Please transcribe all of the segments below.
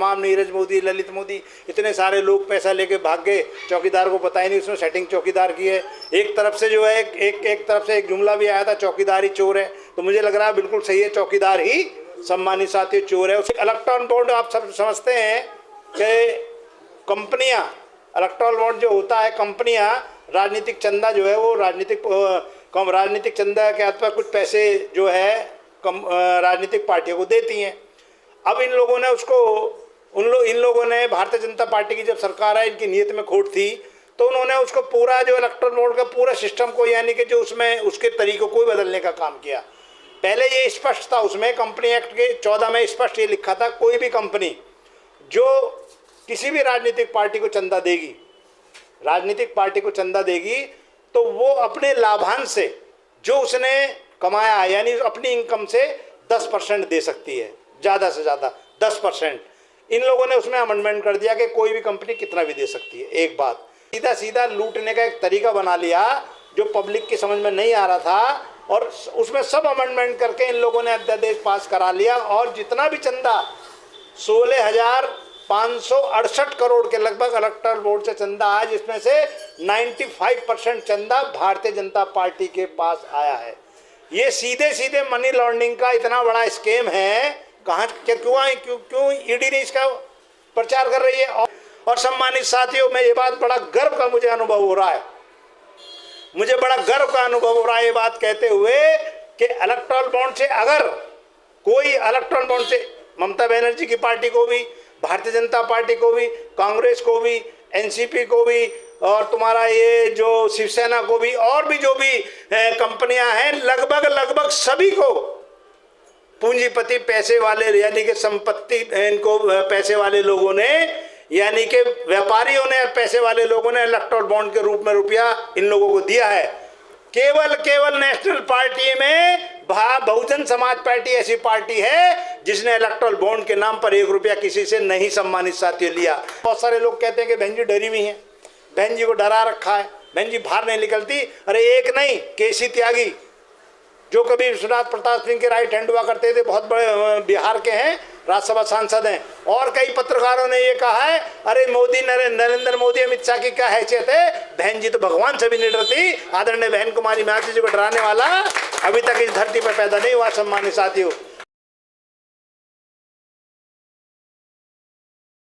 तमाम नीरज मोदी, ललित मोदी, इतने सारे लोग पैसा लेके भाग गए, चौकीदार को पता ही नहीं उसने सेटिंग चौकीदार की है। एक तरफ से जो है एक तरफ से एक जुमला भी आया था, चौकीदार ही चोर है, तो मुझे लग रहा है बिल्कुल सही है, चौकीदार ही सम्मानित साथियों चोर है। उसके इलेक्ट्रॉन बॉन्ड आप सब समझते हैं कि कंपनियां, इलेक्ट्रॉन बॉन्ड जो होता है, कंपनियां राजनीतिक चंदा जो है वो राजनीतिक चंदा के आधार पर कुछ पैसे जो है राजनीतिक पार्टियों को देती हैं। अब इन लोगों ने उसको इन लोगों ने भारतीय जनता पार्टी की जब सरकार है, इनकी नीयत में खोट थी, तो उन्होंने उसको पूरा जो इलेक्ट्रॉन बॉन्ड का पूरा सिस्टम को, यानी कि जो उसमें उसके तरीकों को बदलने का काम किया। पहले ये स्पष्ट था, उसमें कंपनी एक्ट के 14 में स्पष्ट ये लिखा था, कोई भी कंपनी जो किसी भी राजनीतिक पार्टी को चंदा देगी, तो वो अपने लाभांश से जो उसने कमाया है, यानी अपनी इनकम से 10% दे सकती है, ज़्यादा से ज़्यादा 10%। इन लोगों ने उसमें अमेंडमेंट कर दिया कि कोई भी कंपनी कितना भी दे सकती है। एक बात, सीधा लूटने का एक तरीका बना लिया जो पब्लिक की समझ में नहीं आ रहा था, और उसमें सब अमेंडमेंट करके इन लोगों ने अध्यादेश पास करा लिया। और जितना भी चंदा 16,568 करोड़ के लगभग इलेक्टोरल बोर्ड से चंदा आया, जिसमें से 95% चंदा भारतीय जनता पार्टी के पास आया है। ये सीधे मनी लॉन्ड्रिंग का इतना बड़ा स्कीम है, कहाँ क्यों ईडी ने इसका प्रचार कर रही है। और सम्मानित साथियों, मैं ये बात बड़ा गर्व का मुझे अनुभव हो रहा है, ये बात कहते हुए कि इलेक्टोरल बॉन्ड से, अगर कोई इलेक्टोरल बॉन्ड से ममता बनर्जी की पार्टी को भी, भारतीय जनता पार्टी को भी, कांग्रेस को भी, एनसीपी को भी, और तुम्हारा ये जो शिवसेना को भी, और भी जो भी कंपनियां हैं, लगभग सभी को पूंजीपति पैसे वाले, यानी कि संपत्ति इनको पैसे वाले लोगों ने, यानी कि व्यापारियों ने, पैसे वाले लोगों ने इलेक्टोरल बॉन्ड के रूप में रुपया इन लोगों को दिया है। केवल नेशनल पार्टी में बहुजन समाज पार्टी ऐसी पार्टी है जिसने इलेक्टोरल बॉन्ड के नाम पर 1 रुपया किसी से नहीं, सम्मानित साथियों, लिया। बहुत सारे लोग कहते हैं कि बहन जी डरी हुई हैं, बहन जी को डरा रखा है, बहन जी बाहर नहीं निकलती। अरे एक नहीं, केसी त्यागी जो कभी विश्वनाथ प्रताप सिंह के राइट हैंड हुआ करते थे, बहुत बड़े बिहार के हैं, राज्यसभा सांसद हैं। और कई पत्रकारों ने ये कहा है, अरे मोदी, नरेंद्र मोदी, अमित शाह की क्या हैसियत है, बहन जी तो भगवान से भी नहीं डरती। आदरणीय बहन कुमारी महतो जी को डराने वाला अभी तक इस धरती पर पैदा नहीं हुआ, सम्मानित साथियों।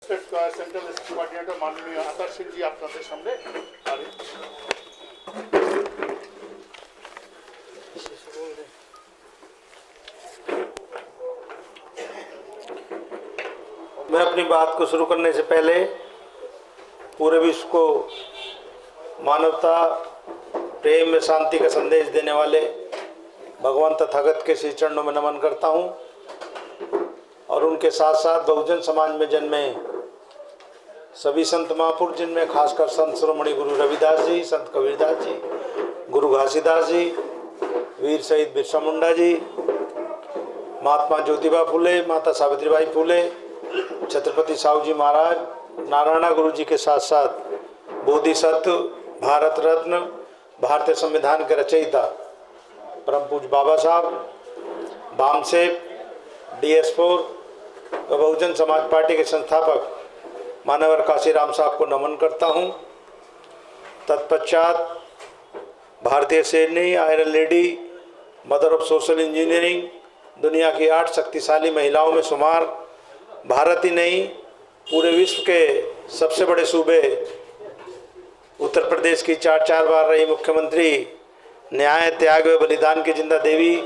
सेंट्रल कोऑर्डिनेटर माननीय आदर्श सिंह जी आपके सामने मैं अपनी बात को शुरू करने से पहले पूरे विश्व को मानवता, प्रेम में शांति का संदेश देने वाले भगवान तथागत के श्री चरणों में नमन करता हूं, और उनके साथ साथ बहुजन समाज में जन्मे सभी संत महापुरुष, जिनमें खासकर संत शिरोमणि गुरु रविदास जी, संत कबीरदास जी, गुरु घासीदास जी, वीर शहीद बिरसा मुंडा जी, महात्मा ज्योतिबा फूले, माता सावित्रीबाई फूले, छत्रपति साहू जी महाराज, नारायणा गुरु जी के साथ साथ बोधिसत्व, भारत रत्न, भारतीय संविधान के रचयिता परम पूज्य बाबा साहब, बामसेब, DS4 व बहुजन समाज पार्टी के संस्थापक मानवर काशीराम साहब को नमन करता हूं। तत्पश्चात भारतीय सैन्य, iron lady, mother of social engineering, दुनिया की 8 शक्तिशाली महिलाओं में शुमार, भारत ही नहीं पूरे विश्व के सबसे बड़े सूबे उत्तर प्रदेश की 4 बार रही मुख्यमंत्री, न्याय, त्याग व बलिदान की जिंदा देवी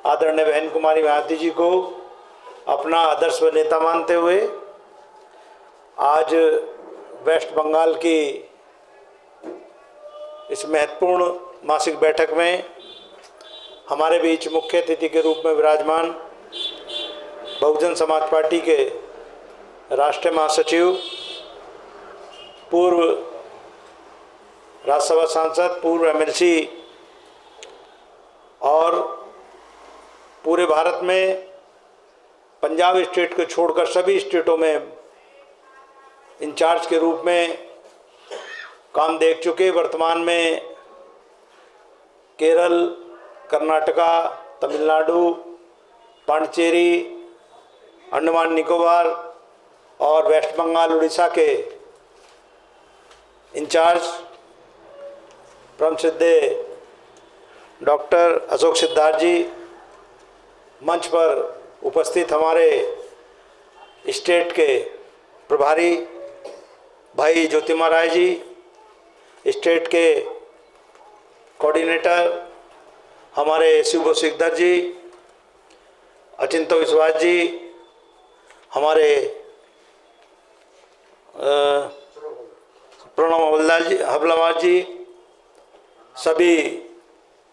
आदरणीय बहन कुमारी महतो जी को अपना आदर्श व नेता मानते हुए आज वेस्ट बंगाल की इस महत्वपूर्ण मासिक बैठक में हमारे बीच मुख्य अतिथि के रूप में विराजमान बहुजन समाज पार्टी के राष्ट्रीय महासचिव, पूर्व राज्यसभा सांसद, पूर्व MLC और पूरे भारत में पंजाब स्टेट को छोड़कर सभी स्टेटों में इंचार्ज के रूप में काम देख चुके, वर्तमान में केरल, कर्नाटका, तमिलनाडु, पांडिचेरी, अंडमान निकोबार और वेस्ट बंगाल उड़ीसा के इंचार्ज परम सिद्धे डॉक्टर अशोक सिद्धार्थ जी, मंच पर उपस्थित हमारे स्टेट के प्रभारी भाई ज्योतिमा राय जी, स्टेट के कोऑर्डिनेटर हमारे शिव सिकदर जी, अचिंतो विश्वास जी, हमारे प्रणव हवलदार जी, सभी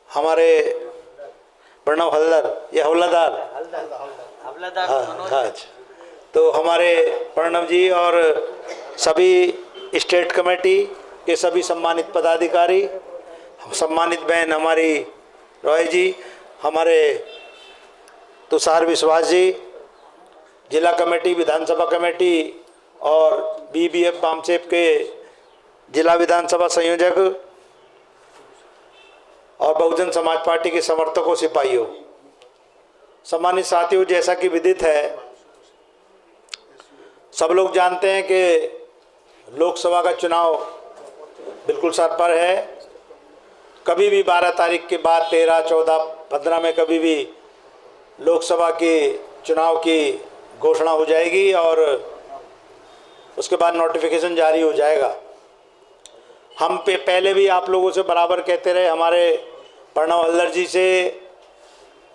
हमारे प्रणव हवलदार हाँ, तो हमारे प्रणव जी और सभी स्टेट कमेटी के सभी सम्मानित पदाधिकारी, सम्मानित बहन हमारी रॉय जी, हमारे तुषार विश्वास जी, जिला कमेटी, विधानसभा कमेटी और BBF बामसेप के जिला विधानसभा संयोजक और बहुजन समाज पार्टी के समर्थकों, सिपाहियों, सम्मानित साथियों, जैसा कि विदित है, सब लोग जानते हैं कि लोकसभा का चुनाव बिल्कुल सर पर है। कभी भी 12 तारीख के बाद 13, 14, 15 में कभी भी लोकसभा के चुनाव की घोषणा हो जाएगी और उसके बाद नोटिफिकेशन जारी हो जाएगा। हम पहले भी आप लोगों से बराबर कहते रहे, हमारे प्रणव हल्दर जी से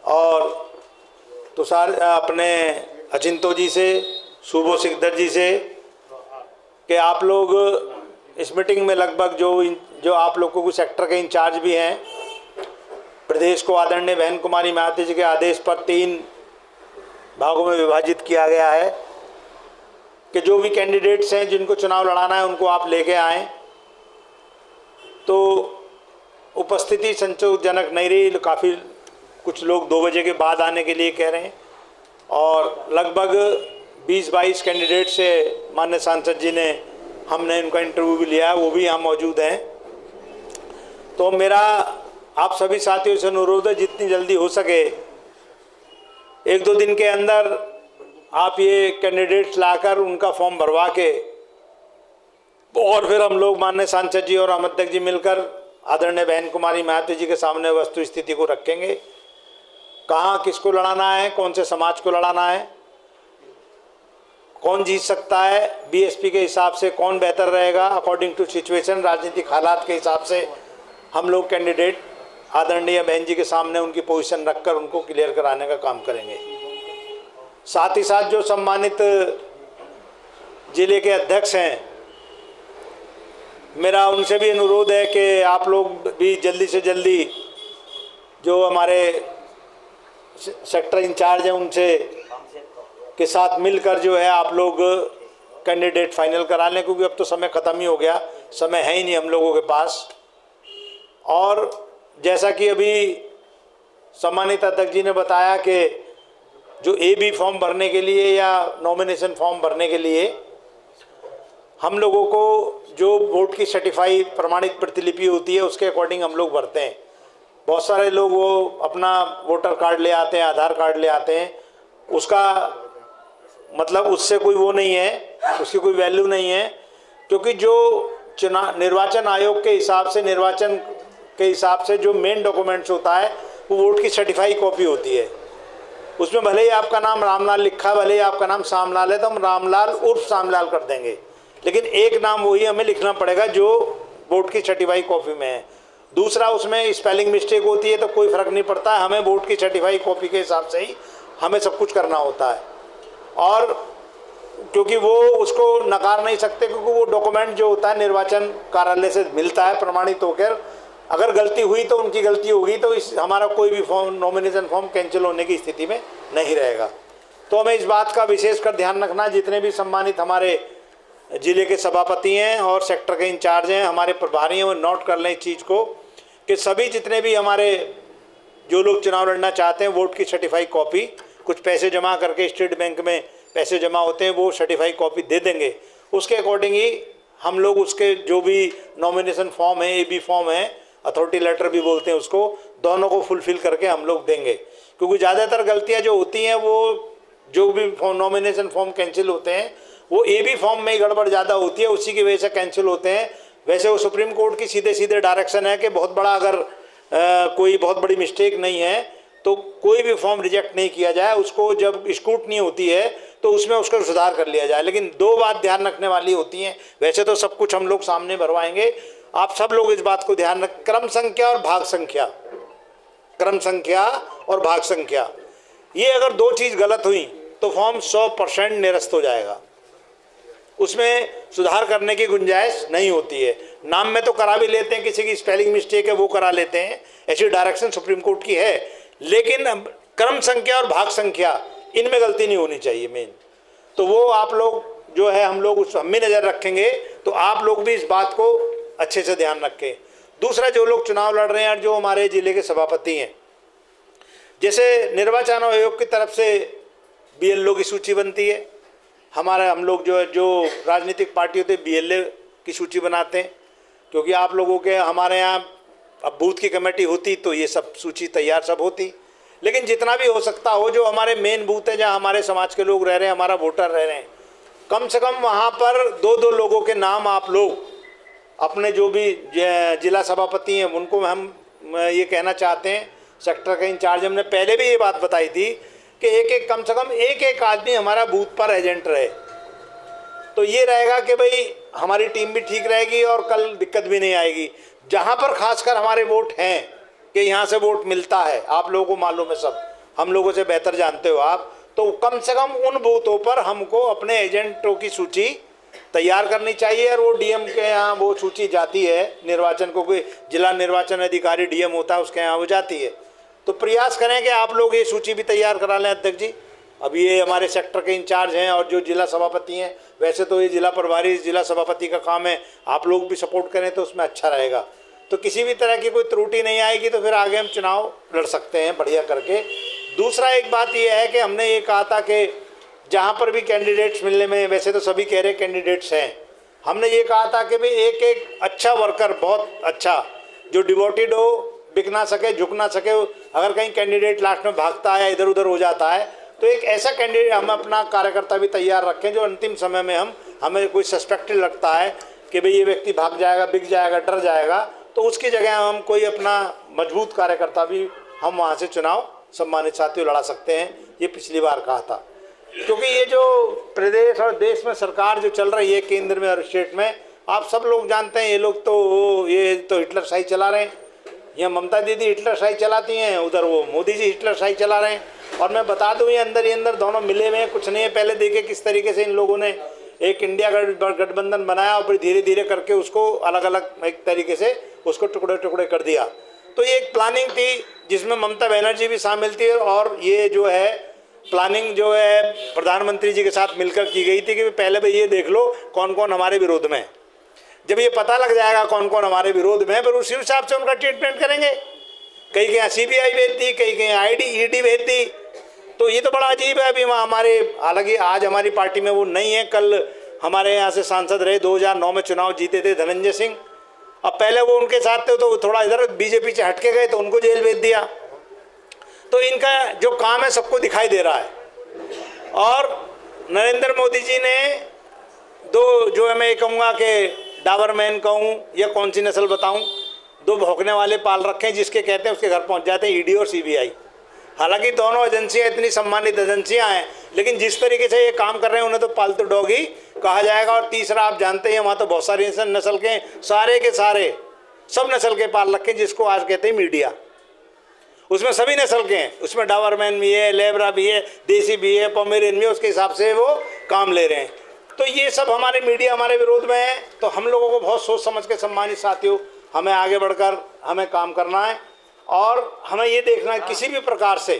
और तुषार अपने अचिंतो जी से, शुभो सिकदर जी से, कि आप लोग इस मीटिंग में लगभग जो आप लोगों को सेक्टर के इंचार्ज भी हैं, प्रदेश को आदरणीय बहन कुमारी मायावती जी के आदेश पर 3 भागों में विभाजित किया गया है कि जो भी कैंडिडेट्स हैं जिनको चुनाव लड़ाना है उनको आप लेके आएँ। तो उपस्थिति संतोषजनक नहीं रही, काफ़ी कुछ लोग 2 बजे के बाद आने के लिए कह रहे हैं और लगभग 20-22 कैंडिडेट से माननीय सांसद जी ने, हमने उनका इंटरव्यू भी लिया है, वो भी यहाँ मौजूद हैं। तो मेरा आप सभी साथियों से अनुरोध है, जितनी जल्दी हो सके 1-2 दिन के अंदर आप ये कैंडिडेट्स लाकर उनका फॉर्म भरवा के और फिर हम लोग माननीय सांसद जी और अध्यक्ष जी मिलकर आदरणीय बहन कुमारी मायावती जी के सामने वस्तु स्थिति को रखेंगे। कहाँ किसको लड़ाना है, कौन से समाज को लड़ाना है, कौन जीत सकता है, BSP के हिसाब से कौन बेहतर रहेगा, अकॉर्डिंग टू सिचुएशन, राजनीतिक हालात के हिसाब से हम लोग कैंडिडेट आदरणीय बहन जी के सामने उनकी पोजीशन रखकर उनको क्लियर कराने का काम करेंगे। साथ ही साथ जो सम्मानित जिले के अध्यक्ष हैं, मेरा उनसे भी अनुरोध है कि आप लोग भी जल्दी से जल्दी जो हमारे सेक्टर इंचार्ज हैं उनसे के साथ मिलकर जो है आप लोग कैंडिडेट फाइनल करा लें, क्योंकि अब तो समय ख़त्म ही हो गया, समय है ही नहीं हम लोगों के पास। और जैसा कि अभी सम्मानित अध्यक्ष जी ने बताया कि जो AB फॉर्म भरने के लिए या नॉमिनेशन फॉर्म भरने के लिए हम लोगों को जो वोट की सर्टिफाई प्रमाणित प्रतिलिपि होती है उसके अकॉर्डिंग हम लोग भरते हैं। बहुत सारे लोग वो अपना वोटर कार्ड ले आते हैं, आधार कार्ड ले आते हैं, उसका मतलब उससे कोई वो नहीं है, उसकी कोई वैल्यू नहीं है, क्योंकि जो निर्वाचन आयोग के हिसाब से, निर्वाचन के हिसाब से जो मेन डॉक्यूमेंट्स होता है वो वोट की सर्टिफाई कॉपी होती है। उसमें भले ही आपका नाम रामलाल लिखा है, भले ही आपका नाम सामलाल है, तो हम रामलाल उर्फ सामलाल कर देंगे, लेकिन एक नाम वही हमें लिखना पड़ेगा जो वोट की सर्टिफाई कॉपी में है। दूसरा, उसमें स्पेलिंग मिस्टेक होती है तो कोई फ़र्क नहीं पड़ता है, हमें वोट की सर्टिफाई कॉपी के हिसाब से ही हमें सब कुछ करना होता है। और क्योंकि वो उसको नकार नहीं सकते, क्योंकि वो डॉक्यूमेंट जो होता है निर्वाचन कार्यालय से मिलता है प्रमाणित होकर, अगर गलती हुई तो उनकी गलती होगी, तो हमारा कोई भी फॉर्म, नॉमिनेशन फॉर्म कैंसिल होने की स्थिति में नहीं रहेगा। तो हमें इस बात का विशेषकर ध्यान रखना, जितने भी सम्मानित हमारे जिले के सभापति हैं और सेक्टर के इंचार्ज हैं, हमारे प्रभारी हैं, वो नोट कर लें इस चीज़ को कि सभी जितने भी हमारे जो लोग चुनाव लड़ना चाहते हैं, वोट की सर्टिफाई कॉपी, कुछ पैसे जमा करके स्टेट बैंक में पैसे जमा होते हैं, वो सर्टिफाई कॉपी दे देंगे। उसके अकॉर्डिंग ही हम लोग उसके जो भी नॉमिनेशन फॉर्म है, AB फॉर्म है, अथॉरिटी लेटर भी बोलते हैं उसको, दोनों को फुलफिल करके हम लोग देंगे। क्योंकि ज़्यादातर गलतियाँ जो होती हैं वो जो भी नॉमिनेशन फॉर्म कैंसिल होते हैं वो AB फॉर्म में ही गड़बड़ ज़्यादा होती है, उसी की वजह से कैंसिल होते हैं। वैसे वो सुप्रीम कोर्ट की सीधे सीधे डायरेक्शन है कि बहुत बड़ा अगर कोई बहुत बड़ी मिस्टेक नहीं है तो कोई भी फॉर्म रिजेक्ट नहीं किया जाए, उसको जब स्क्रूटनी होती है तो उसमें उसका सुधार कर लिया जाए। लेकिन 2 बात ध्यान रखने वाली होती हैं। वैसे तो सब कुछ हम लोग सामने भरवाएंगे, आप सब लोग इस बात को ध्यान रख, क्रम संख्या और भाग संख्या, क्रम संख्या और भाग संख्या, ये अगर 2 चीज़ गलत हुई तो फॉर्म 100% निरस्त हो जाएगा, उसमें सुधार करने की गुंजाइश नहीं होती है। नाम में तो करा भी लेते हैं, किसी की स्पेलिंग मिस्टेक है वो करा लेते हैं, ऐसी डायरेक्शन सुप्रीम कोर्ट की है, लेकिन क्रम संख्या और भाग संख्या इनमें गलती नहीं होनी चाहिए मेन। तो वो आप लोग जो है हम लोग उस हम भी नज़र रखेंगे, तो आप लोग भी इस बात को अच्छे से ध्यान रखें। दूसरा, जो लोग चुनाव लड़ रहे हैं, जो हमारे ज़िले के सभापति हैं, जैसे निर्वाचन आयोग की तरफ से BLO की सूची बनती है, हम लोग जो राजनीतिक पार्टी होते हैं BLA की सूची बनाते हैं, क्योंकि आप लोगों के हमारे यहाँ अब बूथ की कमेटी होती तो ये सब सूची तैयार सब होती। लेकिन जितना भी हो सकता हो, जो हमारे मेन बूथ है जहाँ हमारे समाज के लोग रह रहे हैं, हमारा वोटर रह रहे हैं, कम से कम वहाँ पर 2-2 लोगों के नाम आप लोग अपने जो भी जिला सभापति हैं उनको हम ये कहना चाहते हैं, सेक्टर के इंचार्ज, हमने पहले भी ये बात बताई थी कि एक कम से कम एक आदमी हमारा बूथ पर एजेंट रहे, तो ये रहेगा कि भाई हमारी टीम भी ठीक रहेगी और कल दिक्कत भी नहीं आएगी। जहाँ पर खासकर हमारे वोट हैं कि यहाँ से वोट मिलता है, आप लोगों को मालूम है, सब हम लोगों से बेहतर जानते हो आप, तो कम से कम उन बूथों पर हमको अपने एजेंटों की सूची तैयार करनी चाहिए। और वो DM के यहाँ वो सूची जाती है निर्वाचन को, कोई जिला निर्वाचन अधिकारी DM होता है उसके यहाँ वो जाती है, तो प्रयास करें कि आप लोग ये सूची भी तैयार करा लें अध्यक्ष जी। अब ये हमारे सेक्टर के इंचार्ज हैं और जो जिला सभापति हैं, वैसे तो ये जिला प्रभारी जिला सभापति का काम है, आप लोग भी सपोर्ट करें तो उसमें अच्छा रहेगा। तो किसी भी तरह की कोई त्रुटि नहीं आएगी तो फिर आगे हम चुनाव लड़ सकते हैं बढ़िया करके। दूसरा एक बात यह है कि हमने ये कहा था कि जहाँ पर भी कैंडिडेट्स मिलने में, वैसे तो सभी कह रहे कैंडिडेट्स हैं, हमने ये कहा था कि भाई एक अच्छा वर्कर, बहुत अच्छा, जो डिवोटेड हो, बिक ना सके, झुक ना सके, अगर कहीं कैंडिडेट लास्ट में भागता है, इधर उधर हो जाता है, तो एक ऐसा कैंडिडेट हम अपना कार्यकर्ता भी तैयार रखें जो अंतिम समय में हमें कोई सस्पेक्टेड लगता है कि भाई ये व्यक्ति भाग जाएगा, बिक जाएगा, डर जाएगा, तो उसकी जगह हम कोई अपना मजबूत कार्यकर्ता भी हम वहाँ से चुनाव सम्मानित साथियों लड़ा सकते हैं। ये पिछली बार कहा था, क्योंकि ये जो प्रदेश और देश में सरकार जो चल रही है केंद्र में और स्टेट में, आप सब लोग जानते हैं, ये लोग तो ये तो हिटलरशाही चला रहे हैं। यहाँ ममता दीदी हिटलरशाही चलाती हैं, उधर वो मोदी जी हिटलरशाही चला रहे हैं। और मैं बता दूँ, ये अंदर ही अंदर दोनों मिले हुए हैं, कुछ नहीं है। पहले देखे किस तरीके से इन लोगों ने एक इंडिया गठबंधन बनाया और फिर धीरे धीरे करके उसको अलग अलग एक तरीके से उसको टुकड़े टुकड़े कर दिया। तो ये एक प्लानिंग थी जिसमें ममता बनर्जी भी शामिल थी, और ये जो है प्लानिंग जो है प्रधानमंत्री जी के साथ मिलकर की गई थी कि पहले भाई ये देख लो कौन कौन हमारे विरोध में है। जब ये पता लग जाएगा कौन कौन हमारे विरोध में है, फिर उसी हिसाब से उनका ट्रीटमेंट करेंगे। कहीं कहीं CBI भेज दी, कहीं कहीं ED भेज दी। तो ये तो बड़ा अजीब है। अभी वहाँ हमारे, हालांकि आज हमारी पार्टी में वो नहीं है, कल हमारे यहाँ से सांसद रहे, 2009 में चुनाव जीते थे धनंजय सिंह। अब पहले वो उनके साथ थे तो थोड़ा इधर बीजेपी से हटके गए तो उनको जेल भेज दिया। तो इनका जो काम है सबको दिखाई दे रहा है। और नरेंद्र मोदी जी ने दो, जो है मैं ये कहूँगा कि डाबरमैन कहूँ या कौन सी नस्ल बताऊँ, 2 भौंकने वाले पाल रखे हैं, जिसके कहते हैं उसके घर पहुँच जाते हैं ED और CBI। हालांकि दोनों एजेंसियां इतनी सम्मानित एजेंसियां हैं, लेकिन जिस तरीके से ये काम कर रहे हैं उन्हें तो पालतू डॉग ही कहा जाएगा। और तीसरा, आप जानते हैं वहाँ तो बहुत सारी नस्ल के, सारे के सारे सब नस्ल के पाल रखे, जिसको आज कहते हैं मीडिया। उसमें सभी नस्ल के हैं, उसमें डाबरमैन भी है, लेबरा भी है, देसी भी है, पोमेरियन भी है, उसके हिसाब से वो काम ले रहे हैं। तो ये सब हमारे मीडिया हमारे विरोध में है। तो हम लोगों को बहुत सोच समझ के, सम्मानित साथियों, हमें आगे बढ़कर हमें काम करना है। और हमें ये देखना है किसी भी प्रकार से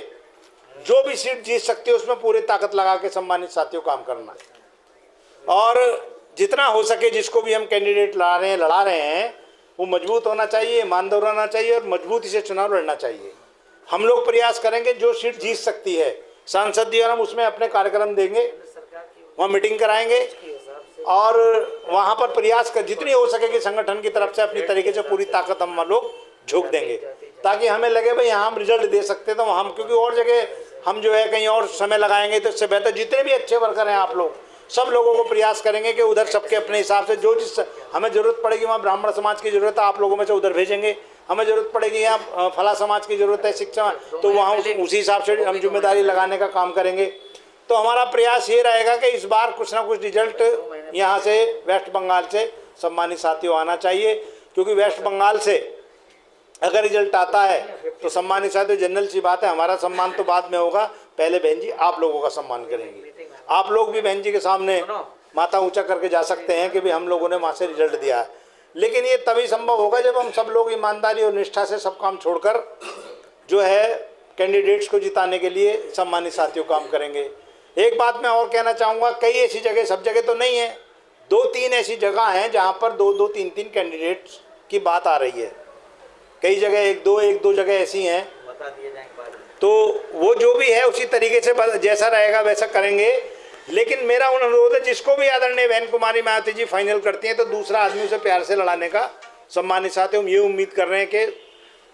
जो भी सीट जीत सकती है उसमें पूरी ताकत लगा के सम्मानित साथियों काम करना है। और जितना हो सके जिसको भी हम कैंडिडेट लड़ा रहे हैं वो मजबूत होना चाहिए, ईमानदार होना चाहिए और मजबूती से चुनाव लड़ना चाहिए। हम लोग प्रयास करेंगे जो सीट जीत सकती है सांसद जी, और हम उसमें अपने कार्यक्रम देंगे, वहाँ मीटिंग कराएंगे और वहाँ पर प्रयास कर जितनी हो सकेगी संगठन की तरफ से अपनी तरीके से पूरी ताकत हम लोग झोंक देंगे, ताकि हमें लगे भाई यहाँ हम रिजल्ट दे सकते हैं। तो हम, क्योंकि और जगह हम जो है कहीं और समय लगाएंगे तो इससे बेहतर जितने भी अच्छे वर्कर हैं आप लोग सब लोगों को प्रयास करेंगे कि उधर सबके अपने हिसाब से जो चीज़ हमें ज़रूरत पड़ेगी, वहाँ ब्राह्मण समाज की ज़रूरत है, आप लोगों में से उधर भेजेंगे। हमें ज़रूरत पड़ेगी यहाँ फला समाज की ज़रूरत है शिक्षा, तो वहाँ उसी हिसाब से हम जिम्मेदारी लगाने का काम करेंगे। तो हमारा प्रयास ये रहेगा कि इस बार कुछ ना कुछ रिजल्ट यहाँ से वेस्ट बंगाल से सम्मानित साथियों आना चाहिए, क्योंकि वेस्ट बंगाल से अगर रिजल्ट आता है तो सम्मानित साथियों जनरल सी बात है, हमारा सम्मान तो बाद में होगा, पहले बहन जी आप लोगों का सम्मान करेंगे। आप लोग भी बहन जी के सामने माथा ऊंचा करके जा सकते हैं कि भी हम लोगों ने वहाँ से रिजल्ट दिया है, लेकिन ये तभी संभव होगा जब हम सब लोग ईमानदारी और निष्ठा से सब काम छोड़कर जो है कैंडिडेट्स को जिताने के लिए सम्मानित साथियों काम करेंगे। एक बात मैं और कहना चाहूँगा, कई ऐसी जगह, सब जगह तो नहीं है, 2-3 ऐसी जगह हैं जहाँ पर 2-2, 3-3 कैंडिडेट्स की बात आ रही है। कई जगह 1-2 जगह ऐसी हैं, तो वो जो भी है उसी तरीके से जैसा रहेगा वैसा करेंगे। लेकिन मेरा अनुरोध है, जिसको भी आदरणीय बहन कुमारी मायावती जी फाइनल करती हैं तो दूसरा आदमी उसे प्यार से लड़ाने का सम्मानित साथियों हम ये उम्मीद कर रहे हैं कि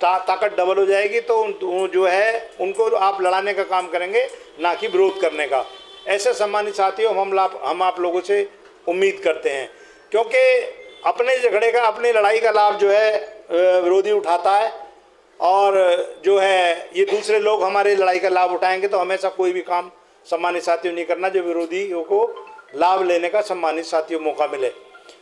ताकत डबल हो जाएगी, तो जो है उनको आप लड़ाने का काम करेंगे, ना कि विरोध करने का। ऐसे सम्मानित साथियों हम आप लोगों से उम्मीद करते हैं, क्योंकि अपने झगड़े का, अपनी लड़ाई का लाभ जो है विरोधी उठाता है, और जो है ये दूसरे लोग हमारे लड़ाई का लाभ उठाएंगे तो हमेशा कोई भी काम सम्मानित साथियों नहीं करना जो विरोधियों को लाभ लेने का सम्मानित साथियों मौका मिले।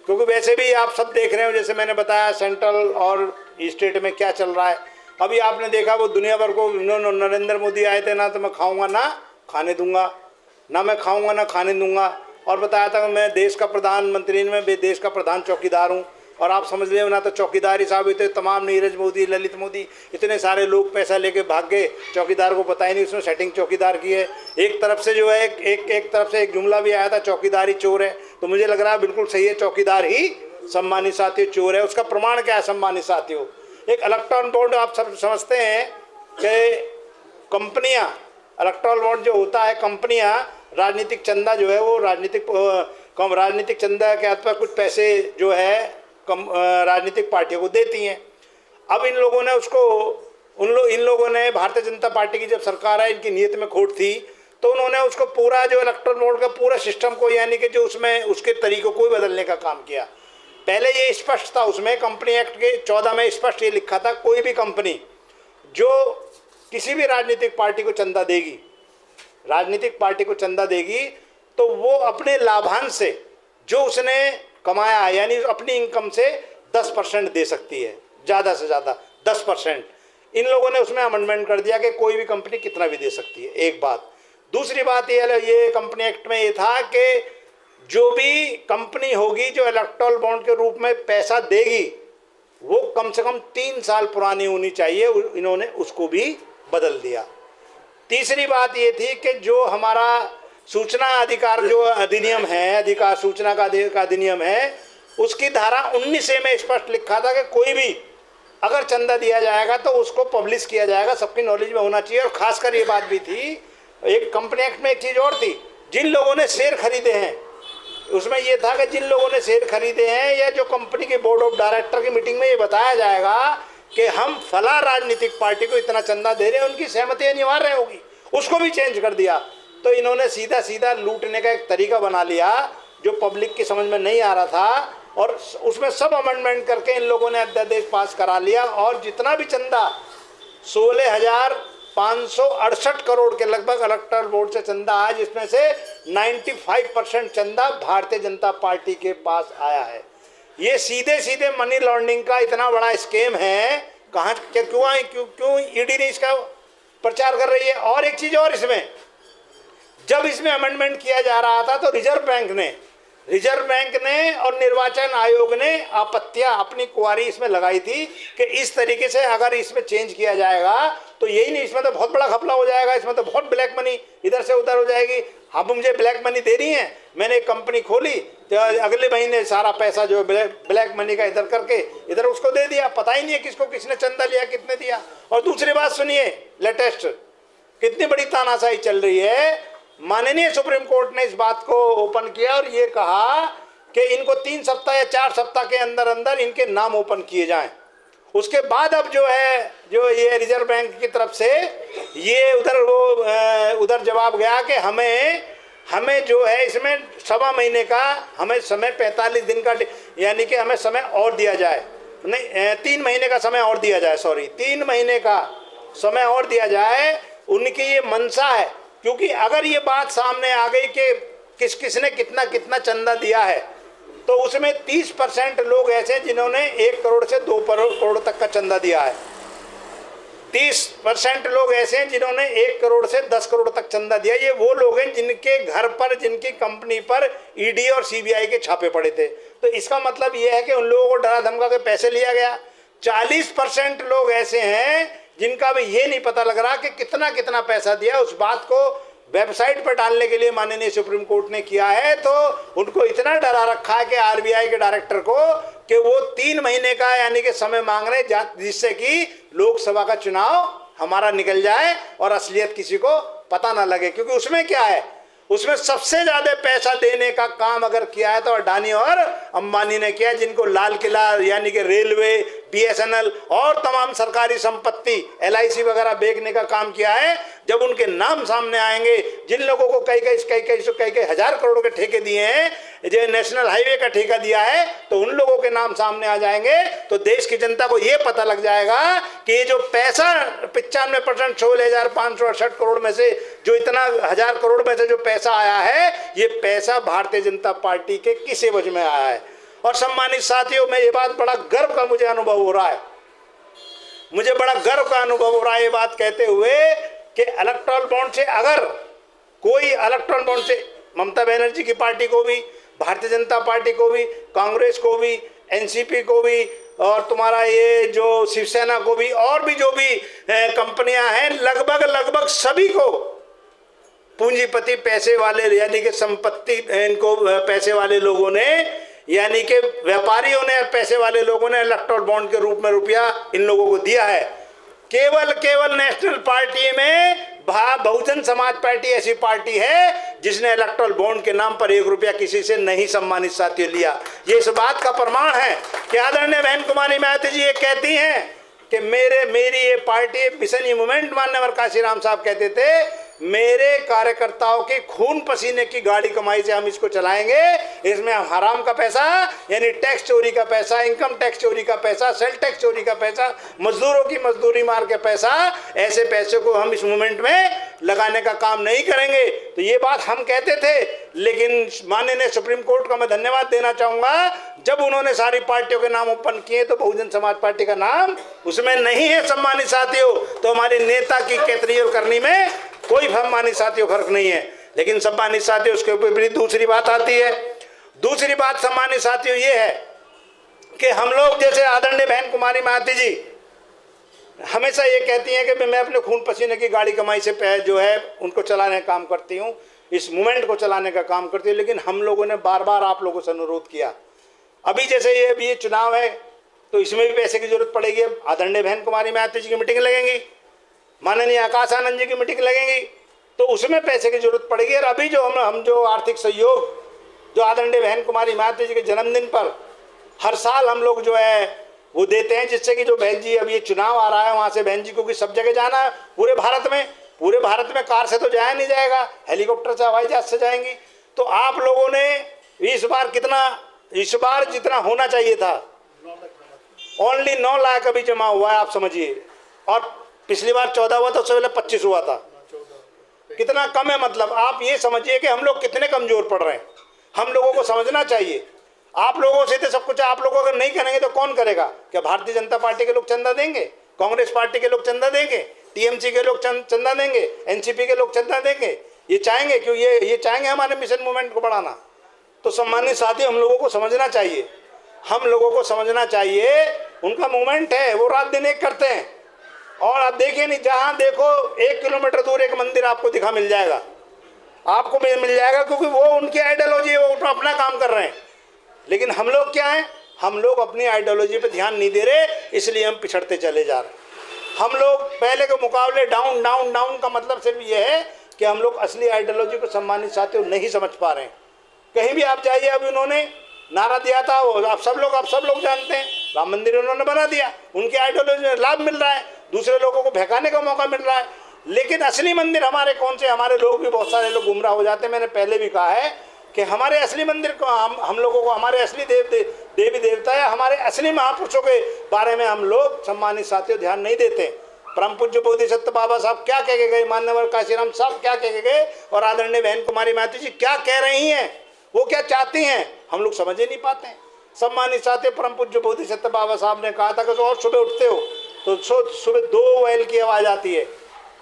क्योंकि वैसे भी आप सब देख रहे हो, जैसे मैंने बताया सेंट्रल और स्टेट में क्या चल रहा है। अभी आपने देखा वो दुनिया भर को नरेंद्र मोदी आए थे, ना तो मैं खाऊंगा ना खाने दूंगा, ना मैं खाऊंगा ना खाने दूंगा, और बताया था कि मैं देश का प्रधानमंत्री, मैं देश का प्रधान चौकीदार हूँ। और आप समझ रहे हो ना, तो चौकीदार ही साहब इतने तमाम, नीरज मोदी, ललित मोदी, इतने सारे लोग पैसा लेके भाग गए, चौकीदार को पता ही नहीं उसने सेटिंग चौकीदार की है। एक तरफ से जो है एक तरफ से एक जुमला भी आया था चौकीदार ही चोर है, तो मुझे लग रहा है बिल्कुल सही है, चौकीदार ही सम्मानित साथियों चोर है। उसका प्रमाण क्या है सम्मानित साथियों? एक इलेक्ट्रॉन बोर्ड, आप सब समझते हैं कि कंपनियां, इलेक्ट्रॉन बोर्ड जो होता है, कंपनियां राजनीतिक चंदा जो है वो राजनीतिक चंदा के आधार पर कुछ पैसे जो है राजनीतिक पार्टियों को देती हैं। अब इन लोगों ने उसको इन लोगों ने, भारतीय जनता पार्टी की जब सरकार है, इनकी नीयत में खोट थी, तो उन्होंने उसको पूरा जो इलेक्ट्रॉन बोर्ड का पूरा सिस्टम को, यानी कि जो उसमें उसके तरीकों को ही बदलने का काम किया। पहले ये स्पष्ट था, उसमें कंपनी एक्ट के 14 में स्पष्ट ये लिखा था, कोई भी कंपनी जो किसी भी राजनीतिक पार्टी को चंदा देगी, तो वो अपने लाभांश से जो उसने कमाया है, यानी अपनी इनकम से 10% दे सकती है, ज़्यादा से ज़्यादा 10%। इन लोगों ने उसमें अमेंडमेंट कर दिया कि कोई भी कंपनी कितना भी दे सकती है, एक बात। दूसरी बात ये कंपनी एक्ट में ये था कि जो भी कंपनी होगी जो इलेक्टोरल बॉन्ड के रूप में पैसा देगी, वो कम से कम 3 साल पुरानी होनी चाहिए, इन्होंने उसको भी बदल दिया। तीसरी बात ये थी कि जो हमारा सूचना अधिकार जो अधिनियम है, अधिकार सूचना का अधिनियम है, उसकी धारा 19A में स्पष्ट लिखा था कि कोई भी अगर चंदा दिया जाएगा तो उसको पब्लिश किया जाएगा, सबकी नॉलेज में होना चाहिए। और खासकर ये बात भी थी, एक कंपनी एक्ट में एक चीज़ और थी, जिन लोगों ने शेयर खरीदे हैं, उसमें ये था कि जिन लोगों ने शेयर खरीदे हैं, या जो कंपनी के बोर्ड ऑफ डायरेक्टर की मीटिंग में ये बताया जाएगा कि हम फला राजनीतिक पार्टी को इतना चंदा दे रहे हैं, उनकी सहमति अनिवार्य होगी, उसको भी चेंज कर दिया। तो इन्होंने सीधा लूटने का एक तरीका बना लिया जो पब्लिक की समझ में नहीं आ रहा था, और उसमें सब अमेंडमेंट करके इन लोगों ने अध्यादेश पास करा लिया। और जितना भी चंदा 16,568 करोड़ के लगभग इलेक्टोरल बोर्ड से चंदा आया, जिसमें से 95% चंदा भारतीय जनता पार्टी के पास आया है। ये सीधे मनी लॉन्ड्रिंग का इतना बड़ा स्कीम है, कहाँ क्यों ईडी ने इसका प्रचार कर रही है। और एक चीज़ और, इसमें जब इसमें अमेंडमेंट किया जा रहा था तो रिजर्व बैंक ने और निर्वाचन आयोग ने आपत्तियां अपनी कुंवारी इसमें लगाई थी कि इस तरीके से अगर इसमें चेंज किया जाएगा तो यही नहीं, इसमें तो बहुत बड़ा घपला हो जाएगा, इसमें तो बहुत ब्लैक मनी इधर से उधर हो जाएगी। अब मुझे ब्लैक मनी दे रही हैं, मैंने एक कंपनी खोली तो अगले महीने सारा पैसा जो ब्लैक मनी का इधर करके इधर उसको दे दिया, पता ही नहीं है किसको किसने चंदा लिया, कितने दिया। और दूसरी बात सुनिए, लेटेस्ट कितनी बड़ी तानाशाही चल रही है। माननीय सुप्रीम कोर्ट ने इस बात को ओपन किया और ये कहा कि इनको 3 सप्ताह या 4 सप्ताह के अंदर इनके नाम ओपन किए जाएं। उसके बाद अब जो ये रिजर्व बैंक की तरफ से ये उधर जवाब गया कि हमें जो है इसमें सवा महीने का हमें समय 45 दिन का, यानी कि हमें समय और दिया जाए, नहीं 3 महीने का समय और दिया जाए, सॉरी 3 महीने का समय और दिया जाए, उनकी ये मंशा है। क्योंकि अगर ये बात सामने आ गई कि किसने कितना कितना चंदा दिया है, तो उसमें 30% लोग ऐसे हैं जिन्होंने 1 करोड़ से 2 करोड़ तक का चंदा दिया है। 30% लोग ऐसे हैं जिन्होंने 1 करोड़ से 10 करोड़ तक चंदा दिया। ये वो लोग हैं जिनके घर पर, जिनकी कंपनी पर ईडी और सीबीआई के छापे पड़े थे। तो इसका मतलब ये है कि उन लोगों को डरा धमका के पैसे लिया गया। 40% लोग ऐसे हैं जिनका भी ये नहीं पता लग रहा कि कितना कितना पैसा दिया। उस बात को वेबसाइट पर डालने के लिए माननीय सुप्रीम कोर्ट ने किया है, तो उनको इतना डरा रखा है कि आरबीआई के डायरेक्टर को, कि वो 3 महीने का यानी कि समय मांग रहे, जिससे कि लोकसभा का चुनाव हमारा निकल जाए और असलियत किसी को पता ना लगे। क्योंकि उसमें क्या है, उसमें सबसे ज्यादा पैसा देने का काम अगर किया है तो अडानी और अंबानी ने किया, जिनको लाल किला यानी कि रेलवे, बीएसएनएल और तमाम सरकारी संपत्ति एलआईसी वगैरह बेचने का काम किया है। जब उनके नाम सामने आएंगे, जिन लोगों को कई हजार करोड़ के ठेके दिए हैं, जो नेशनल हाईवे का ठेका दिया है, तो उन लोगों के नाम सामने आ जाएंगे, तो देश की जनता को यह पता लग जाएगा कि ये जो पैसा 95% 16,568 करोड़ में से जो इतना 1000 करोड़ में से जो पैसा आया है, ये पैसा भारतीय जनता पार्टी के किस एवज में आया है। और सम्मानित साथियों, में ये बात बड़ा गर्व का मुझे अनुभव हो रहा है, मुझे बड़ा गर्व का अनुभव हो रहा है ये बात कहते हुए कि इलेक्टोरल बॉन्ड से अगर कोई इलेक्टोरल बॉन्ड से ममता बनर्जी की पार्टी को भी, भारतीय जनता पार्टी को भी, कांग्रेस को भी, एनसीपी को भी, और तुम्हारा ये जो शिवसेना को भी, और भी जो भी कंपनियां हैं, लगभग सभी को पूंजीपति पैसे वाले यानी कि संपत्ति, इनको पैसे वाले लोगों ने यानी कि व्यापारियों ने, पैसे वाले लोगों ने इलेक्टोरल बॉन्ड के रूप में रुपया इन लोगों को दिया है। केवल नेशनल पार्टी में बहुजन समाज पार्टी ऐसी पार्टी है जिसने इलेक्टोरल बॉन्ड के नाम पर 1 रुपया किसी से नहीं, सम्मानित साथियों, लिया। ये इस बात का प्रमाण है कि आदरणीय बहन कुमारी मायावती जी ये कहती हैं कि मेरी ये पार्टी मिशन मूवमेंट, मान्यवर काशीराम साहब कहते थे, मेरे कार्यकर्ताओं के खून पसीने की गाड़ी कमाई से हम इसको चलाएंगे। इसमें हम हराम का पैसा यानी टैक्स चोरी का पैसा, इनकम टैक्स चोरी का पैसा, सेल टैक्स चोरी का पैसा, मजदूरों की मजदूरी मार के पैसा, ऐसे पैसे को हम इस मूवमेंट में लगाने का काम नहीं करेंगे। तो ये बात हम कहते थे, लेकिन माननीय सुप्रीम कोर्ट का मैं धन्यवाद देना चाहूंगा, जब उन्होंने सारी पार्टियों के नाम ओपन किए तो बहुजन समाज पार्टी का नाम उसमें नहीं है। सम्मानित साथियों, तो हमारे नेता की कैतरी और करनी में कोई सम्मानित साथियों फर्क नहीं है। लेकिन सम्मानित साथियों, उसके ऊपर दूसरी बात आती है। दूसरी बात सम्मानित साथियों ये है कि हम लोग, जैसे आदरणीय बहन कुमारी मायावती जी हमेशा ये कहती हैं कि मैं अपने खून पसीने की गाड़ी कमाई से जो है उनको चलाने का काम करती हूँ, इस मूवमेंट को चलाने का काम करती हूँ। लेकिन हम लोगों ने बार बार आप लोगों से अनुरोध किया, अभी जैसे ये चुनाव है तो इसमें भी पैसे की जरूरत पड़ेगी। अब आदरणीय बहन कुमारी मायावती जी की मीटिंग लगेंगी, माननीय आकाश आनंद जी की मीटिंग लगेंगी, तो उसमें पैसे की जरूरत पड़ेगी। और अभी जो हम जो आर्थिक सहयोग जो आदरणीय बहन कुमारी मायावती जी के जन्मदिन पर हर साल हम लोग जो है वो देते हैं, जिससे कि जो बहन जी, अब ये चुनाव आ रहा है, वहाँ से बहन जी को सब जगह जाना है पूरे भारत में कार से तो जाया नहीं जाएगा, हेलीकॉप्टर से, हवाई जहाज से जाएंगी। तो आप लोगों ने इस बार जितना होना चाहिए था, ओनली 9 लाख अभी जमा हुआ है, आप समझिए। और पिछली बार 14 हुआ था, उससे पहले 25 हुआ था। कितना कम है, मतलब आप ये समझिए कि हम लोग कितने कमजोर पड़ रहे हैं। हम लोगों को समझना चाहिए, आप लोगों से तो सब कुछ, आप लोग अगर नहीं करेंगे तो कौन करेगा? क्या भारतीय जनता पार्टी के लोग चंदा देंगे? कांग्रेस पार्टी के लोग चंदा देंगे? टीएमसी के लोग चंदा देंगे? एनसीपी के लोग चंदा देंगे? ये चाहेंगे क्यों? ये चाहेंगे हमारे मिशन मूवमेंट को बढ़ाना। तो सम्मानित साथी, हम लोगों को समझना चाहिए, हम लोगों को समझना चाहिए। उनका मूवमेंट है, वो रात दिन एक करते हैं। और आप देखिए नहीं, जहाँ देखो 1 किलोमीटर दूर एक मंदिर आपको मिल जाएगा, आपको मिल जाएगा, क्योंकि वो उनकी आइडियोलॉजी है, वो अपना काम कर रहे हैं। लेकिन हम लोग क्या हैं? हम लोग अपनी आइडियोलॉजी पे ध्यान नहीं दे रहे, इसलिए हम पिछड़ते चले जा रहे हैं। हम लोग पहले के मुकाबले डाउन डाउन डाउन का मतलब सिर्फ ये है कि हम लोग असली आइडियोलॉजी को सम्मानित साथियों नहीं समझ पा रहे हैं। कहीं भी आप जाइए, अभी उन्होंने नारा दिया था, वो आप सब लोग जानते हैं, राम मंदिर उन्होंने बना दिया, उनकी आइडियोलॉजी में लाभ मिल रहा है, दूसरे लोगों को बहकाने का मौका मिल रहा है। लेकिन असली मंदिर हमारे कौन से, हमारे लोग भी बहुत सारे लोग गुमराह हो जाते हैं। मैंने पहले भी कहा है कि हमारे असली मंदिर को हम लोगों को, हमारे असली देवी देवता या हमारे असली महापुरुषों के बारे में हम लोग सम्मानित साथियों ध्यान नहीं देते। परम पूज्य बोधिसत्व बाबा साहब क्या कह के गए, मान्यवर काशीराम साहब क्या कह के गए, और आदरणीय बहन कुमारी महतो जी क्या कह रही हैं, वो क्या चाहती हैं, हम लोग समझ ही नहीं पाते हैं। सम्मानित साथियों, परम पूज्य बोधिसत्व बाबा साहब ने कहा था कि और सुबह उठते हो तो सुबह 2 बैल की आवाज़ आती है,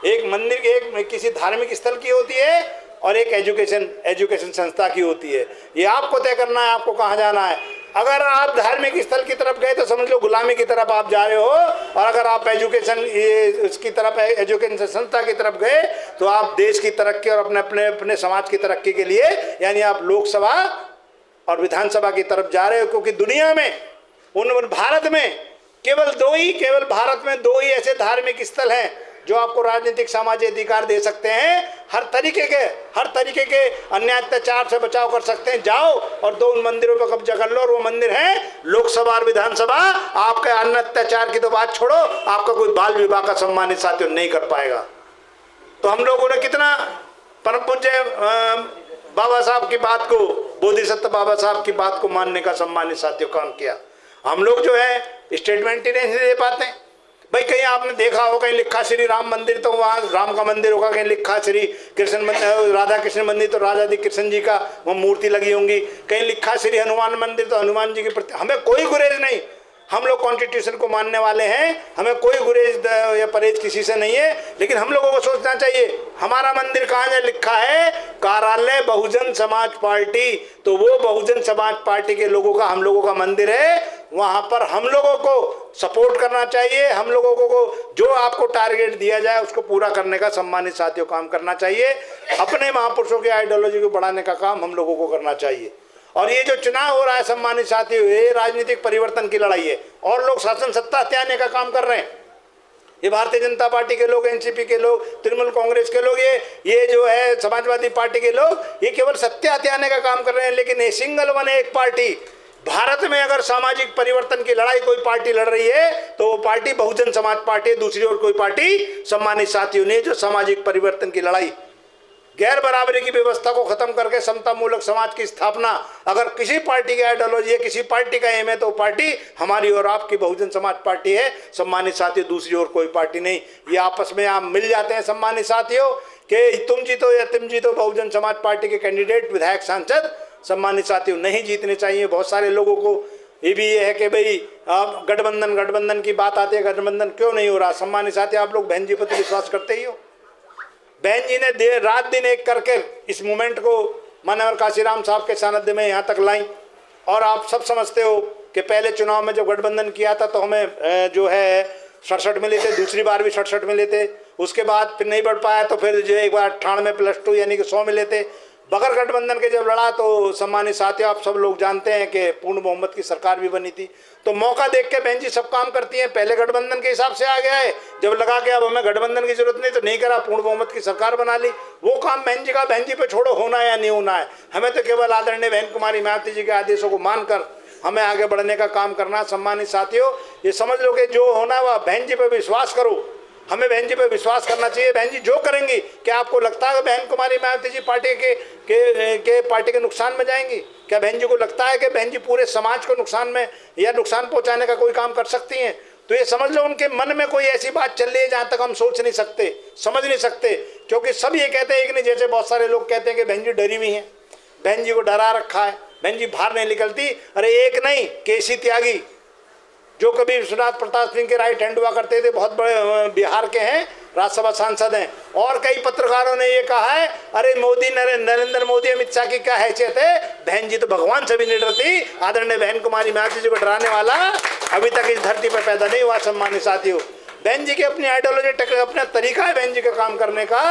एक मंदिर की, एक किसी धार्मिक स्थल की होती है और एक एजुकेशन संस्था की होती है। ये आपको तय करना है आपको कहाँ जाना है। अगर आप धार्मिक स्थल की तरफ गए तो समझ लो गुलामी की तरफ आप जा रहे हो, और अगर आप इसकी तरफ, एजुकेशन संस्था की तरफ गए तो आप देश की तरक्की और अपने समाज की तरक्की के लिए, यानी आप लोकसभा और विधानसभा की तरफ जा रहे हो। क्योंकि दुनिया में भारत में केवल भारत में 2 ही ऐसे धार्मिक स्थल हैं जो आपको राजनीतिक सामाजिक अधिकार दे सकते हैं, हर तरीके के अन्याय अत्याचार से बचाव कर सकते हैं। जाओ और 2 उन मंदिरों पर कब्जा कर लो, और वो मंदिर है लोकसभा और विधानसभा। आपके अन्य अत्याचार की तो बात छोड़ो, आपका कोई बाल विवाह का सम्मानित साथियों नहीं कर पाएगा। तो हम लोगों ने कितना परम पूज्य बाबा साहब की बात को, बोधिसत्व बाबा साहब की बात को मानने का सम्मानित साथियों काम किया। हम लोग जो है स्टेटमेंट ही नहीं दे पाते। भाई कहीं आपने देखा हो, कहीं लिखा श्री राम मंदिर तो वहाँ राम का मंदिर होगा, कहीं लिखा श्री कृष्ण मंदिर, राधा कृष्ण मंदिर तो राधा दी कृष्ण जी का वो मूर्ति लगी होंगी, कहीं लिखा श्री हनुमान मंदिर तो हनुमान जी के प्रति। हमें कोई गुरेज नहीं, हम लोग कॉन्स्टिट्यूशन को मानने वाले हैं, हमें कोई गुरेज या परहेज किसी से नहीं है। लेकिन हम लोगों को सोचना चाहिए हमारा मंदिर कहाँ है, लिखा है कार्यालय बहुजन समाज पार्टी, तो वो बहुजन समाज पार्टी के लोगों का, हम लोगों का मंदिर है। वहाँ पर हम लोगों को सपोर्ट करना चाहिए, हम लोगों को जो आपको टारगेट दिया जाए उसको पूरा करने का सम्मानित साथियों काम करना चाहिए। अपने महापुरुषों की आइडियोलॉजी को बढ़ाने का काम हम लोगों को करना चाहिए। और ये जो चुनाव हो रहा है सम्मानित साथियों, ये राजनीतिक परिवर्तन की लड़ाई है, और लोग शासन सत्ता हथियाने का काम कर रहे हैं। ये भारतीय जनता पार्टी के लोग, एनसीपी के लोग, तृणमूल कांग्रेस के लोग, ये जो है समाजवादी पार्टी के लोग, ये केवल सत्ता हथियाने का काम कर रहे हैं। लेकिन ये सिंगल वन एक पार्टी, भारत में अगर सामाजिक परिवर्तन की लड़ाई कोई पार्टी लड़ रही है तो वो पार्टी बहुजन समाज पार्टी है। दूसरी ओर कोई पार्टी सम्मानित साथियों ने जो सामाजिक परिवर्तन की लड़ाई, गैर बराबरी की व्यवस्था को खत्म करके समता मूलक समाज की स्थापना, अगर किसी पार्टी की आइडियोलॉजी है, किसी पार्टी का एम है, तो पार्टी हमारी और आपकी बहुजन समाज पार्टी है सम्मानित साथियों, दूसरी ओर कोई पार्टी नहीं। ये आपस में आप मिल जाते हैं सम्मानित साथियों कि तुम जीतो या तुम जीतो, बहुजन समाज पार्टी के कैंडिडेट, विधायक, सांसद सम्मानित साथियों नहीं जीतने चाहिए। बहुत सारे लोगों को ये भी ये है कि भाई आप गठबंधन की बात आती है, गठबंधन क्यों नहीं हो रहा। सम्मानित साथियों, आप लोग बहन जी पर तो विश्वास करते ही हो। बहन जी ने रात दिन एक करके इस मूवमेंट को मानवर काशीराम साहब के सानिध्य में यहाँ तक लाई। और आप सब समझते हो कि पहले चुनाव में जब गठबंधन किया था तो हमें जो है 67 मिले थे, दूसरी बार भी 67 मिले थे, उसके बाद फिर नहीं बढ़ पाया तो फिर जो एक बार 98+2 यानी कि 100 मिले थे। बगैर गठबंधन के जब लड़ा तो सम्मानित साथियों, आप सब लोग जानते हैं कि पूर्ण बहुमत की सरकार भी बनी थी। तो मौका देख के बहन जी सब काम करती हैं। पहले गठबंधन के हिसाब से आ गया है, जब लगा के अब हमें गठबंधन की जरूरत नहीं तो नहीं करा, पूर्ण बहुमत की सरकार बना ली। वो काम बहन जी का, बहन जी पे छोड़ो होना है या नहीं होना है, हमें तो केवल आदरणीय बहन कुमारी महतो जी के आदेशों को मानकर हमें आगे बढ़ने का काम करना। सम्मानित साथियों, ये समझ लो कि जो होना वह बहन जी पे विश्वास करो, हमें बहन जी पे विश्वास करना चाहिए। बहन जी जो करेंगी, क्या आपको लगता है बहन कुमारी महतो जी पार्टी के नुकसान में जाएंगी? क्या बहन जी को लगता है कि बहन जी पूरे समाज को नुकसान में या नुकसान पहुंचाने का कोई काम कर सकती हैं? तो ये समझ लो उनके मन में कोई ऐसी बात चल रही है जहाँ तक हम सोच नहीं सकते, समझ नहीं सकते। क्योंकि सब ये कहते हैं कि नहीं, जैसे बहुत सारे लोग कहते हैं कि बहन जी डरी हुई हैं, बहन जी को डरा रखा है, बहन जी बाहर नहीं निकलती। अरे एक नहीं, केसी त्यागी जो कभी विश्वनाथ प्रताप सिंह के राइट हैंड हुआ करते थे, बहुत बड़े बिहार के हैं, राज्यसभा सांसद हैं। और कई पत्रकारों ने ये कहा है, अरे मोदी, नरेंद्र मोदी, अमित शाह की क्या हैसियत है, बहन जी तो भगवान से भी नहीं डरती। आदरणीय बहन कुमारी महतो जी को डराने वाला अभी तक इस धरती पर पैदा नहीं हुआ। सम्मानित साथियों, बहन जी की अपनी आइडियोलॉजी, अपना तरीका है बहन जी का काम करने का।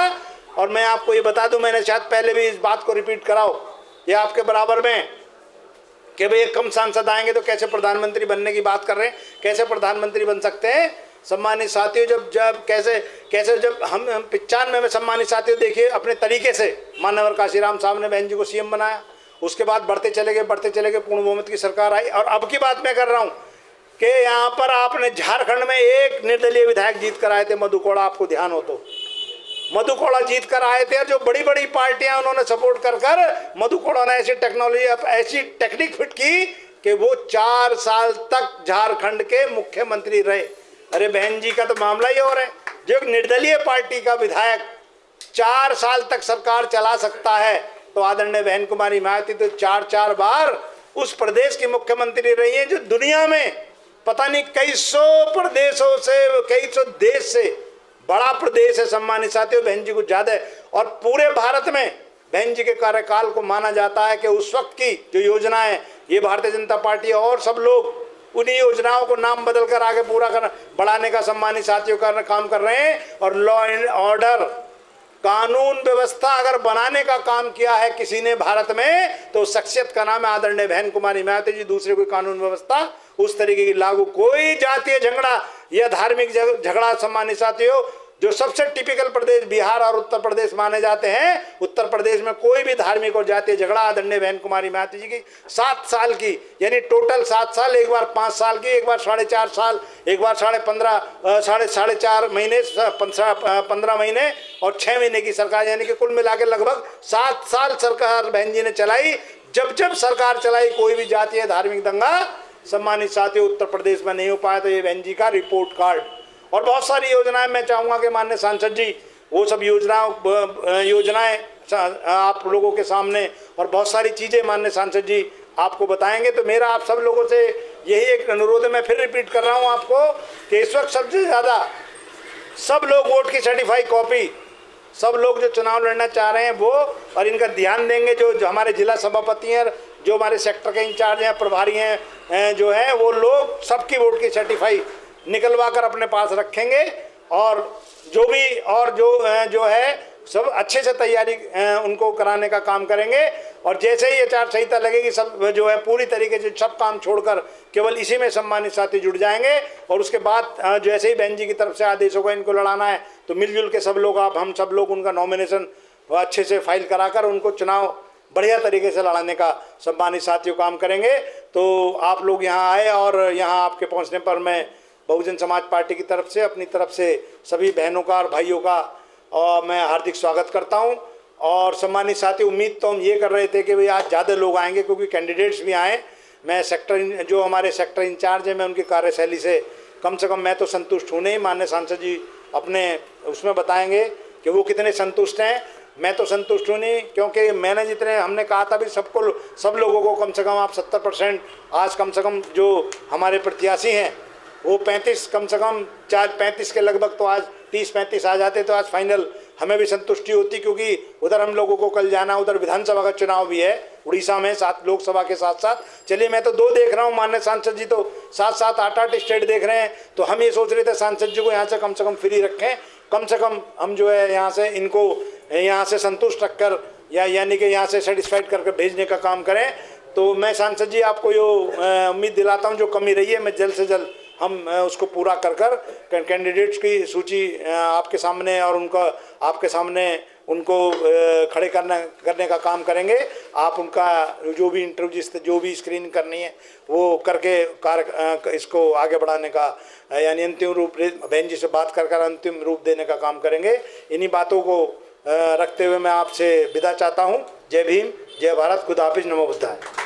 और मैं आपको ये बता दूं, मैंने शायद पहले भी इस बात को रिपीट कराओ, ये आपके बराबर में कि भाई कम सांसद आएंगे तो कैसे प्रधानमंत्री बनने की बात कर रहे हैं, कैसे प्रधानमंत्री बन सकते हैं। सम्मानित साथियों, जब हम 95 में सम्मानित साथियों देखिए अपने तरीके से मानवर काशीराम साहब ने बहन जी को सीएम बनाया, उसके बाद बढ़ते चले गए पूर्ण बहुमत की सरकार आई। और अब की बात मैं कर रहा हूँ कि यहाँ पर आपने झारखंड में एक निर्दलीय विधायक जीत कर आए थे, मधु कोड़ा, आपको ध्यान हो तो मधु कोड़ा जीत कर आए थे, और जो बड़ी बड़ी पार्टियां उन्होंने सपोर्ट कर कर मधु कोड़ा ने ऐसी टेक्नोलॉजी, ऐसी टेक्निक फिट की कि वो 4 साल तक झारखंड के मुख्यमंत्री रहे। अरे बहन जी का तो मामला ही और है, जो एक निर्दलीय पार्टी का विधायक 4 साल तक सरकार चला सकता है, तो आदरणीय बहन कुमारी मायावती तो 4 बार उस प्रदेश की मुख्यमंत्री रही है जो दुनिया में पता नहीं कई सौ प्रदेशों से, कई सौ देश से बड़ा प्रदेश है। सम्मानित साथियों, बहन जी कुछ ज्यादा है, और पूरे भारत में बहन जी के कार्यकाल को माना जाता है कि उस वक्त की जो योजनाएं ये भारतीय जनता पार्टी और सब लोग उन्हीं योजनाओं को नाम बदल कर आगे पूरा कर बढ़ाने का सम्मानित साथियों का काम कर रहे हैं। और लॉ एंड ऑर्डर, कानून व्यवस्था अगर बनाने का काम किया है किसी ने भारत में, तो शख्सियत का नाम है आदरणीय बहन कुमारी मायावती जी। दूसरे कोई कानून व्यवस्था उस तरीके की लागू, कोई जातीय झगड़ा या धार्मिक झगड़ा सम्मानित साथियों, जो सबसे टिपिकल प्रदेश बिहार और उत्तर प्रदेश माने जाते हैं, उत्तर प्रदेश में कोई भी धार्मिक और जातीय झगड़ा आदरणीय बहन कुमारी मायावती जी की 7 साल की, यानी टोटल 7 साल, एक बार 5 साल की, एक बार 4.5 साल, एक बार 4.5 महीने, 15 महीने और 6 महीने की सरकार, यानी कि कुल मिला के लगभग 7 साल सरकार बहन जी ने चलाई। जब जब सरकार चलाई कोई भी जातीय धार्मिक दंगा सम्मानित साथियों उत्तर प्रदेश में नहीं हो पाया। तो ये बहन जी का रिपोर्ट कार्ड, और बहुत सारी योजनाएं मैं चाहूँगा कि माननीय सांसद जी वो सब योजनाएं आप लोगों के सामने, और बहुत सारी चीज़ें माननीय सांसद जी आपको बताएंगे। तो मेरा आप सब लोगों से यही एक अनुरोध है, मैं फिर रिपीट कर रहा हूँ आपको कि इस वक्त सबसे ज़्यादा सब लोग वोट की सर्टिफाइड कॉपी, सब लोग जो चुनाव लड़ना चाह रहे हैं वो, और इनका ध्यान देंगे जो हमारे जिला सभापति हैं, जो हमारे सेक्टर के इंचार्ज हैं, प्रभारी हैं जो हैं, वो लोग सबकी वोट की सर्टिफाइड निकलवा कर अपने पास रखेंगे, और जो है सब अच्छे से तैयारी उनको कराने का काम करेंगे। और जैसे ही आचार संहिता लगेगी सब जो है पूरी तरीके से सब काम छोड़कर केवल इसी में सम्मानित साथी जुड़ जाएंगे। और उसके बाद जैसे ही बहन जी की तरफ से आदेश होगा इनको लड़ाना है, तो मिलजुल के सब लोग हम सब लोग उनका नॉमिनेशन अच्छे से फाइल कराकर उनको चुनाव बढ़िया तरीके से लड़ाने का सम्मानित साथियों काम करेंगे। तो आप लोग यहाँ आए, और यहाँ आपके पहुँचने पर मैं बहुजन समाज पार्टी की तरफ से, अपनी तरफ से सभी बहनों का और भाइयों का और मैं हार्दिक स्वागत करता हूं। और सम्मानित साथी, उम्मीद तो हम ये कर रहे थे कि भाई आज ज़्यादा लोग आएंगे, क्योंकि कैंडिडेट्स भी आए। मैं जो हमारे सेक्टर इंचार्ज हैं, मैं उनकी कार्यशैली से कम मैं तो संतुष्ट हूँ नहीं। माननीय सांसद जी अपने उसमें बताएंगे कि वो कितने संतुष्ट हैं। मैं तो संतुष्ट हूँ नहीं, क्योंकि मैंने जितने हमने कहा था भी सब लोगों को कम से कम आप 70%, आज कम से कम जो हमारे प्रत्याशी हैं वो 35, कम से कम 35 के लगभग, तो आज 30-35 आ जाते तो आज फाइनल हमें भी संतुष्टि होती। क्योंकि उधर हम लोगों को कल जाना, उधर विधानसभा का चुनाव भी है उड़ीसा में, 7 लोकसभा के साथ साथ। चलिए मैं तो 2 देख रहा हूँ, माननीय सांसद जी तो 7-7, 8-8 स्टेट देख रहे हैं। तो हम ये सोच रहे थे सांसद जी को यहाँ से कम फ्री रखें, कम से कम हम जो है यहाँ से इनको यहाँ से संतुष्ट रखकर, यानी कि यहाँ से सेटिस्फाइड करके भेजने का काम करें। तो मैं सांसद जी आपको ये उम्मीद दिलाता हूँ, जो कमी रही है मैं जल्द से जल्द हम उसको पूरा कर कैंडिडेट्स की सूची आपके सामने और आपके सामने उनको खड़े करने का काम करेंगे। आप उनका जो भी इंटरव्यू, जो भी स्क्रीनिंग करनी है वो करके इसको आगे बढ़ाने का, यानी अंतिम रूप बहन जी से बात कर अंतिम रूप देने का काम करेंगे। इन्हीं बातों को रखते हुए मैं आपसे विदा चाहता हूँ। जय भीम, जय भारत, खुदा हाफिज, नमो बुद्धाय।